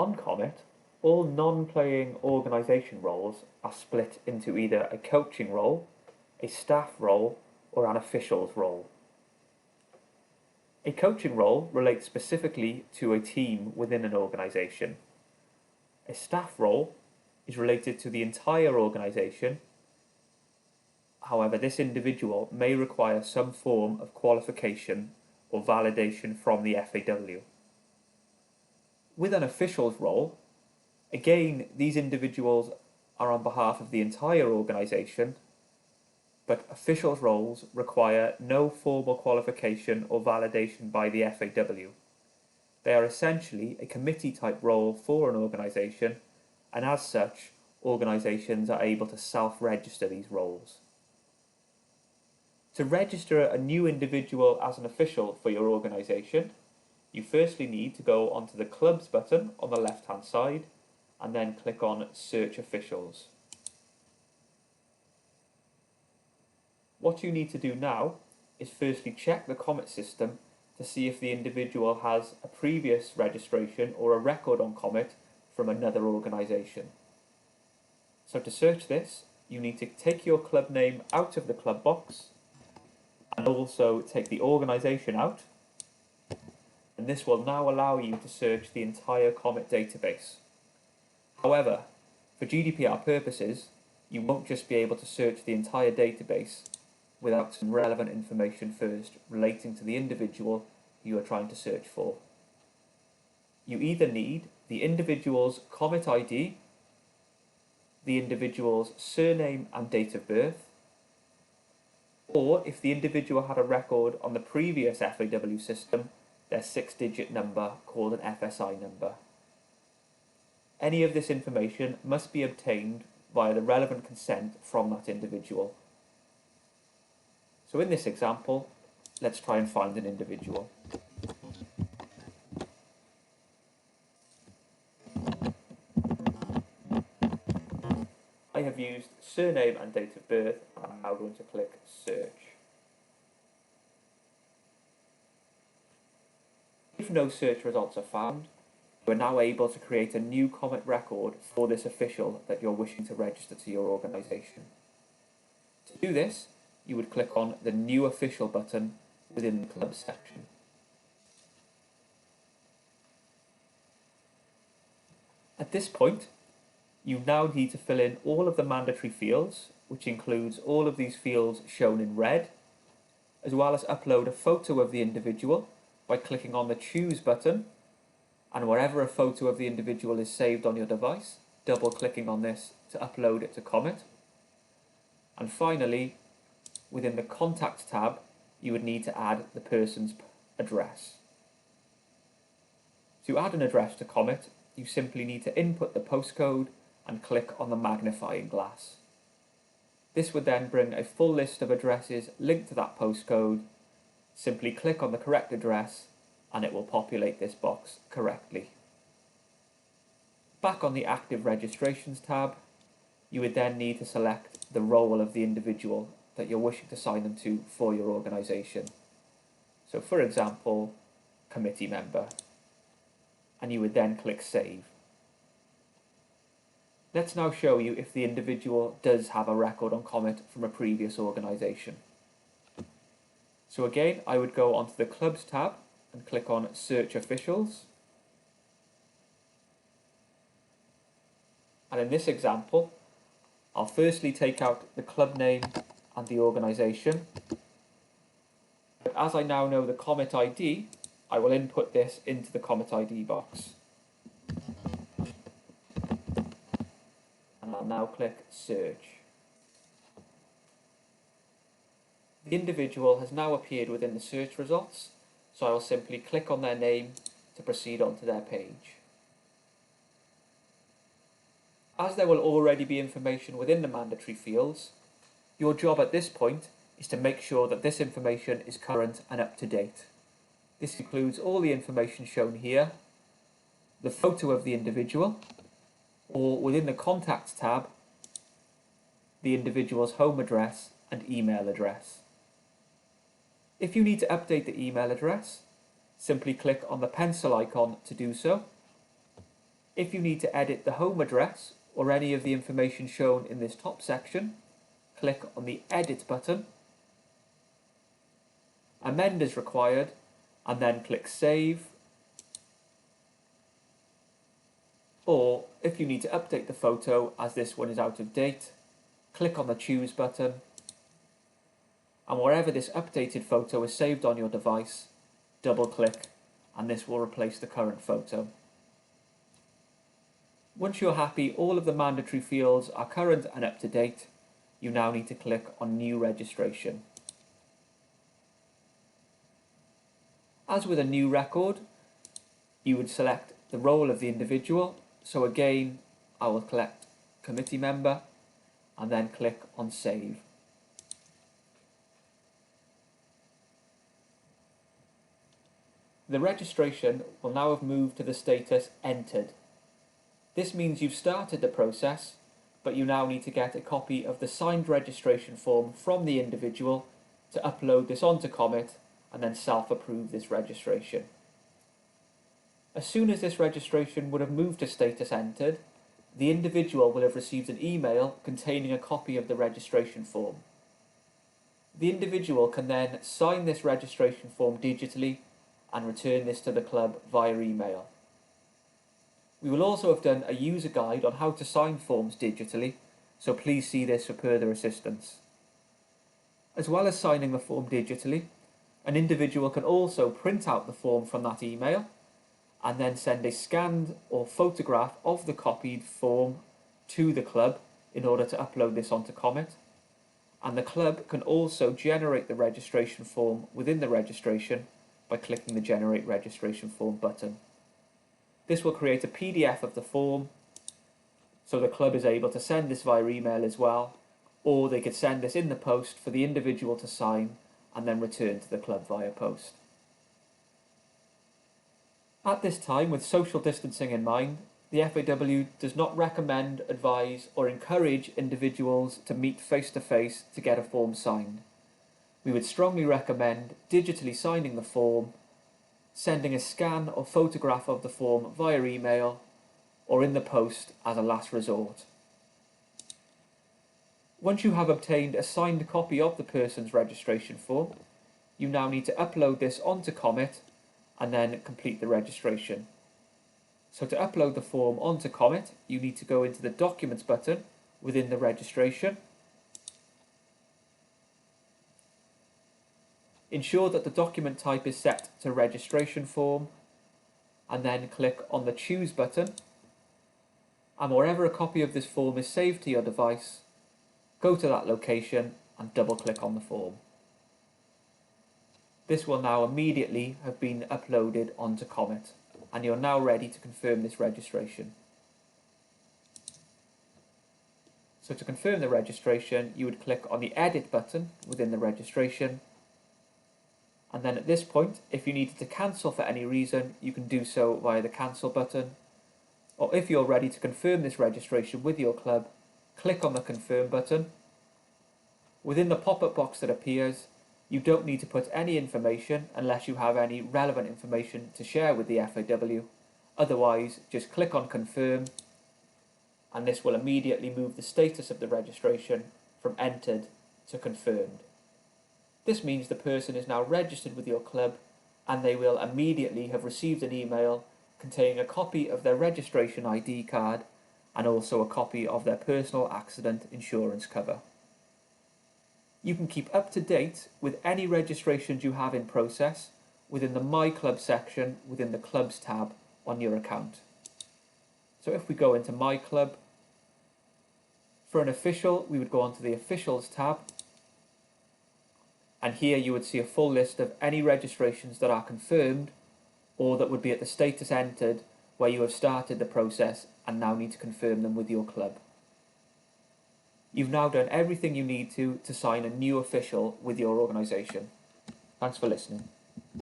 On COMET, all non-playing organisation roles are split into either a coaching role, a staff role, or an officials role. A coaching role relates specifically to a team within an organisation. A staff role is related to the entire organisation. However, this individual may require some form of qualification or validation from the FAW. With an officials role, again, these individuals are on behalf of the entire organisation, but officials roles require no formal qualification or validation by the FAW. They are essentially a committee type role for an organisation, and as such, organisations are able to self-register these roles. To register a new individual as an official for your organisation, you firstly need to go onto the Clubs button on the left-hand side and then click on Search Officials. What you need to do now is firstly check the COMET system to see if the individual has a previous registration or a record on COMET from another organisation. So to search this, you need to take your club name out of the club box and also take the organisation out, and this will now allow you to search the entire COMET database. However, for GDPR purposes, you won't just be able to search the entire database without some relevant information first relating to the individual you are trying to search for. You either need the individual's COMET ID, the individual's surname and date of birth, or if the individual had a record on the previous FAW system, their 6-digit number called an FSI number. Any of this information must be obtained via the relevant consent from that individual. So in this example, let's try and find an individual. I have used surname and date of birth, and I'm now going to click search. If no search results are found, you are now able to create a new COMET record for this official that you're wishing to register to your organisation. To do this, you would click on the New Official button within the Club section. At this point, you now need to fill in all of the mandatory fields, which includes all of these fields shown in red, as well as upload a photo of the individual by clicking on the Choose button, and wherever a photo of the individual is saved on your device, double-clicking on this to upload it to COMET. And finally, within the Contact tab, you would need to add the person's address. To add an address to COMET, you simply need to input the postcode and click on the magnifying glass. This would then bring a full list of addresses linked to that postcode. Simply click on the correct address and it will populate this box correctly. Back on the Active Registrations tab, you would then need to select the role of the individual that you're wishing to sign them to for your organisation. So for example, committee member. And you would then click Save. Let's now show you if the individual does have a record on COMET from a previous organisation. So again, I would go onto the Clubs tab and click on Search Officials. And in this example, I'll firstly take out the club name and the organisation. But as I now know the COMET ID, I will input this into the COMET ID box. And I'll now click Search. The individual has now appeared within the search results, so I will simply click on their name to proceed onto their page. As there will already be information within the mandatory fields, your job at this point is to make sure that this information is current and up to date. This includes all the information shown here, the photo of the individual, or within the Contacts tab, the individual's home address and email address. If you need to update the email address, simply click on the pencil icon to do so. If you need to edit the home address or any of the information shown in this top section, click on the Edit button, amend as required, and then click Save. Or if you need to update the photo as this one is out of date, click on the Choose button, and wherever this updated photo is saved on your device, double click and this will replace the current photo. Once you're happy all of the mandatory fields are current and up to date, you now need to click on New Registration. As with a new record, you would select the role of the individual. So again, I will select committee member and then click on Save. The registration will now have moved to the status Entered. This means you've started the process, but you now need to get a copy of the signed registration form from the individual to upload this onto COMET and then self-approve this registration. As soon as this registration would have moved to status Entered, the individual will have received an email containing a copy of the registration form. The individual can then sign this registration form digitally and return this to the club via email. We will also have done a user guide on how to sign forms digitally, so please see this for further assistance. As well as signing the form digitally, an individual can also print out the form from that email and then send a scanned or photograph of the copied form to the club in order to upload this onto COMET. And the club can also generate the registration form within the registration by clicking the Generate Registration Form button. This will create a PDF of the form, so the club is able to send this via email as well, or they could send this in the post for the individual to sign and then return to the club via post. At this time, with social distancing in mind, the FAW does not recommend, advise or encourage individuals to meet face-to-face to get a form signed. We would strongly recommend digitally signing the form, sending a scan or photograph of the form via email or in the post as a last resort. Once you have obtained a signed copy of the person's registration form, you now need to upload this onto COMET and then complete the registration. So to upload the form onto COMET, you need to go into the Documents button within the registration. Ensure that the document type is set to registration form and then click on the Choose button, and wherever a copy of this form is saved to your device, go to that location and double click on the form. This will now immediately have been uploaded onto COMET and you're now ready to confirm this registration. So to confirm the registration, you would click on the Edit button within the registration, and then at this point, if you needed to cancel for any reason, you can do so via the Cancel button. Or if you're ready to confirm this registration with your club, click on the Confirm button. Within the pop-up box that appears, you don't need to put any information unless you have any relevant information to share with the FAW. Otherwise, just click on Confirm, and this will immediately move the status of the registration from Entered to Confirmed. This means the person is now registered with your club and they will immediately have received an email containing a copy of their registration ID card and also a copy of their personal accident insurance cover. You can keep up to date with any registrations you have in process within the My Club section within the Clubs tab on your account. So if we go into My Club, for an official we would go onto the Officials tab, and here you would see a full list of any registrations that are confirmed or that would be at the status Entered where you have started the process and now need to confirm them with your club. You've now done everything you need to sign a new official with your organisation. Thanks for listening.